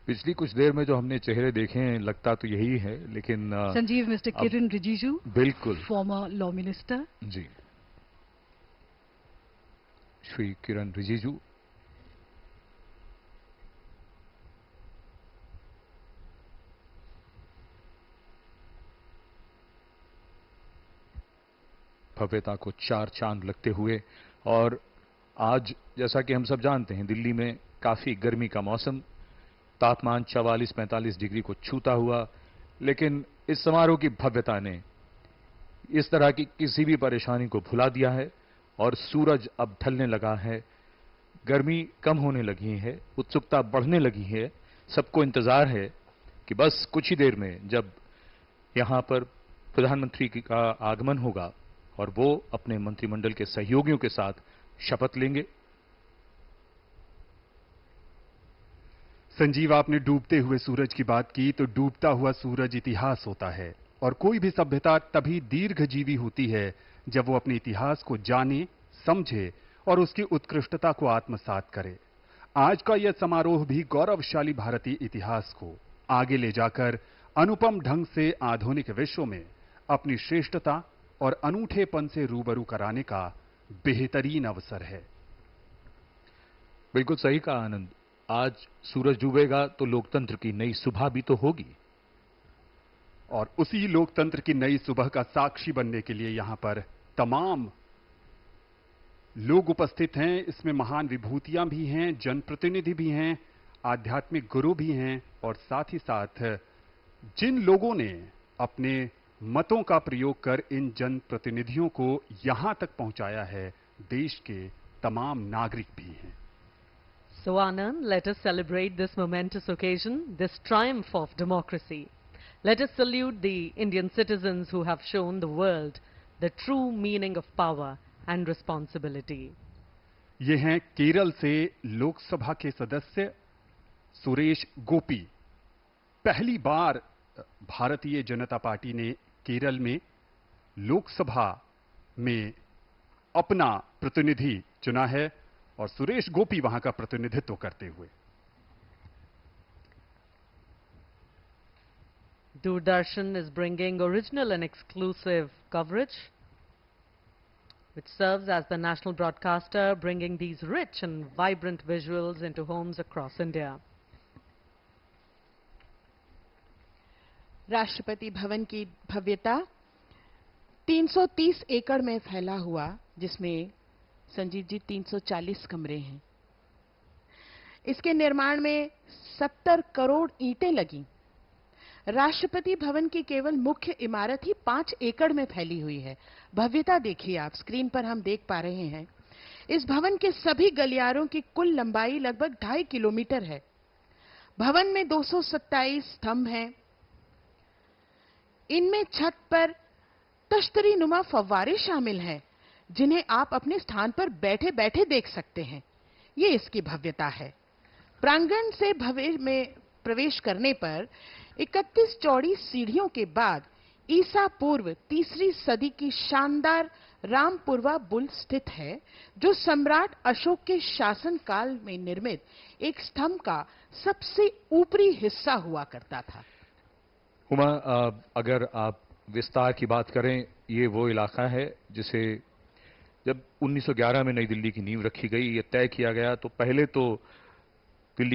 पिछली कुछ देर में जो हमने चेहरे देखे हैं लगता तो यही है, लेकिन संजीव, मिस्टर किरण रिजिजू, बिल्कुल फॉर्मर लॉ मिनिस्टर। जी, श्री किरण रिजिजू। भव्यता को चार चांद लगते हुए। और आज जैसा कि हम सब जानते हैं, दिल्ली में काफी गर्मी का मौसम, तापमान 44-45 डिग्री को छूता हुआ, लेकिन इस समारोह की भव्यता ने इस तरह की किसी भी परेशानी को भुला दिया है और सूरज अब ढलने लगा है, गर्मी कम होने लगी है, उत्सुकता बढ़ने लगी है। सबको इंतजार है कि बस कुछ ही देर में जब यहां पर प्रधानमंत्री का आगमन होगा और वो अपने मंत्रिमंडल के सहयोगियों के साथ शपथ लेंगे। संजीव, आपने डूबते हुए सूरज की बात की, तो डूबता हुआ सूरज इतिहास होता है और कोई भी सभ्यता तभी दीर्घजीवी होती है जब वो अपने इतिहास को जाने, समझे और उसकी उत्कृष्टता को आत्मसात करे। आज का यह समारोह भी गौरवशाली भारतीय इतिहास को आगे ले जाकर अनुपम ढंग से आधुनिक विश्व में अपनी श्रेष्ठता और अनूठेपन से रूबरू कराने का बेहतरीन अवसर है। बिल्कुल सही कहा आनंद। आज सूरज डूबेगा तो लोकतंत्र की नई सुबह भी तो होगी, और उसी लोकतंत्र की नई सुबह का साक्षी बनने के लिए यहां पर तमाम लोग उपस्थित हैं। इसमें महान विभूतियां भी हैं, जनप्रतिनिधि भी हैं, आध्यात्मिक गुरु भी हैं और साथ ही साथ जिन लोगों ने अपने मतों का प्रयोग कर इन जनप्रतिनिधियों को यहां तक पहुंचाया है, देश के तमाम नागरिक भी हैं। So Anand, let us celebrate this momentous occasion, this triumph of democracy. Let us salute the Indian citizens who have shown the world the true meaning of power and responsibility. ये हैं केरल से लोकसभा के सदस्य सुरेश गोपी। पहली बार भारतीय जनता पार्टी ने केरल में लोकसभा में अपना प्रतिनिधि चुना है और सुरेश गोपी वहां का प्रतिनिधित्व करते हुए। Doordarshan is bringing original and exclusive coverage, which serves as the national broadcaster, bringing these rich and vibrant visuals into homes across India. Rashtrapati Bhavan की भव्यता 330 एकड़ में फैला हुआ, जिसमें संजीव जी 340 कमरे हैं। इसके निर्माण में 70 करोड़ ईंटें लगी। राष्ट्रपति भवन की केवल मुख्य इमारत ही 5 एकड़ में फैली हुई है। भव्यता देखिए, आप स्क्रीन पर हम देख पा रहे हैं। इस भवन के सभी गलियारों की कुल लंबाई लगभग 2.5 किलोमीटर है। भवन में 227 स्तंभ हैं। इनमें छत पर तश्तरी नुमा फव्वारे शामिल हैं, जिन्हें आप अपने स्थान पर बैठे बैठे देख सकते हैं। ये इसकी भव्यता है। प्रांगण से भवन में प्रवेश करने पर 31 चौड़ी सीढ़ियों के बाद ईसा पूर्व 3री सदी की शानदार रामपुरवा बुल स्थित है, जो सम्राट अशोक के शासनकाल में निर्मित एक स्तंभ का सबसे ऊपरी हिस्सा हुआ करता था। उमा, अगर आप विस्तार की बात करें, ये वो इलाका है जिसे जब 1911 में नई दिल्ली की नींव रखी गई, ये तय किया गया, तो पहले तो